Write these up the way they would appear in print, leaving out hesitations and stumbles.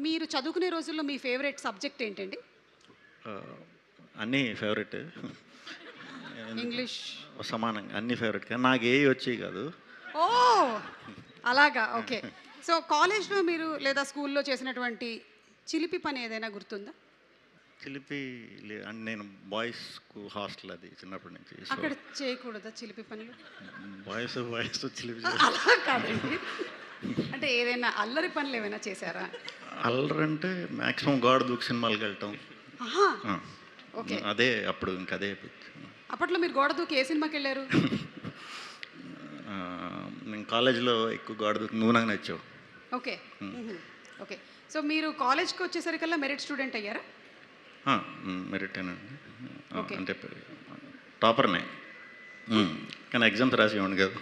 మీరు చదువుకునే రోజుల్లో మీ ఫేవరెట్ సబ్జెక్ట్ ఏంటండి? అన్నీ ఫేవరెట్. ఇంగ్లీష్. సమానంగా అన్నీ ఫేవరెట్ కానీ నాకు ఏవి వచ్చేవి కాదు. ఓహ్! అలాగా. ఓకే. సో, కాలేజ్‌లో మీరు లేదా స్కూల్‌లో చేసినటువంటి చిలిపి పని ఏదైనా గుర్తుందా? చిలిపి అంటే నేను బాయ్స్ హాస్టల్ అది చిన్నప్పటి నుంచి. సో అక్కడ చేయకూడదా చిలిపి పనులు? బాయ్స్ చిలిపి అలా కాదండి. అంటే ఏదైనా అల్లరి పనులు ఏమైనా చేశారా? అల్లరంటే మ్యాక్సిమం గోడ దూకి సినిమాలకు వెళ్ళటం. ఆహా! ఆ, ఓకే. అదే అప్పుడు ఇంకదే పిచ్చి. అప్పట్లో మీరు గోడ దూకి ఏ సినిమాకెళ్లారు? ఆ, నేను కాలేజీలో ఎక్కువ గోడ దూకి నువ్వు నాకు నచ్చావు. ఓకే. హుహు. ఓకే. సో, మీరు కాలేజ్‌కి వచ్చేసరికల్లా మెరిట్ స్టూడెంట్ అయ్యారా? మెరిటేనండి. ఓకే. అంటే టాపర్నే. కానీ ఎగ్జామ్స్ రాసేవాడిని కాదు.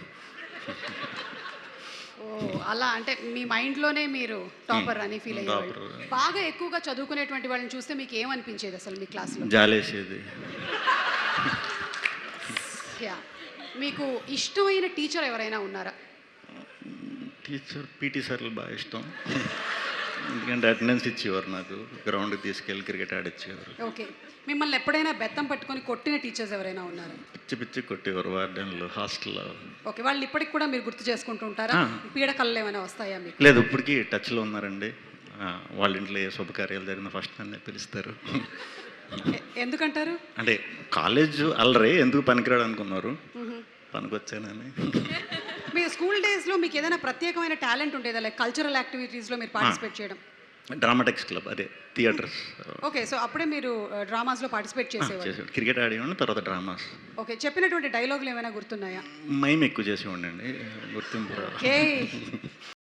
ఓహ్! అలా అంటే మీ మైండ్‌లోనే మీరు టాపర్ అని ఫీల్ అయ్యేవాళ్ళు. టాపర్. బాగా ఎక్కువగా చదువుకునేటువంటి వాళ్ళని చూస్తే మీకు ఏమనిపించేది అసలు మీ క్లాస్‌లో? జాలేసేది. యాహ్! మీకు ఇష్టమైన టీచర్ ఎవరైనా ఉన్నారా? టీచర్ పీటీ సార్లు బాగా ఇష్టం. ఎందుకంటే అటెండెన్స్ ఇచ్చేవారు నాకు. గ్రౌండ్కి తీసుకెళ్ళి క్రికెట్ ఆడిచ్చేవారు. ఓకే. మిమ్మల్ని ఎప్పుడైనా బెత్తం పట్టుకొని కొట్టిన టీచర్స్ ఎవరైనా ఉన్నారా? పిచ్చి పిచ్చి కొట్టేవారు వార్డెన్లు హాస్టల్లో. ఓకే. వాళ్ళు ఇప్పటికి కూడా మీరు గుర్తు చేసుకుంటూ ఉంటారా? ఆ. పీడకలలు ఏమైనా వస్తాయా మీకు? లేదు ఇప్పటికీ టచ్లో ఉన్నారండి. వాళ్ళ ఇంట్లో ఏ శుభకార్యాలు జరిగిన ఫస్ట్ నన్నే పిలుస్తారు. ఎందుకంటారు? అంటే కాలేజ్ అల్లరి ఎందుకు పనికిరాడు అనుకున్నారు, హుహు. పనికొచ్చానని. మీ స్కూల్ డేస్‌లో మీకు ఏదైనా ప్రత్యేకమైన టాలెంట్ ఉండేదా? లైక్ కల్చరల్ యాక్టివిటీస్‌లో మీరు పార్టిసిపేట్ చేయడం? డ్రామాటిక్స్ క్లబ్ అదే థియేటర్స్ ఓకే. సో, అప్పుడే మీరు డ్రామాస్‌లో పార్టిసిపేట్ చేసేవారు. చేసేవాడు. క్రికెట్ ఆడేవాడిని, తర్వాత డ్రామాస్. ఓకే. చెప్పినటువంటి డైలాగులు ఏమైనా గుర్తున్నాయా? మైమ్ ఎక్కువ చేసేవాడిని అండి, గుర్తింపు రాదు. ఓకే.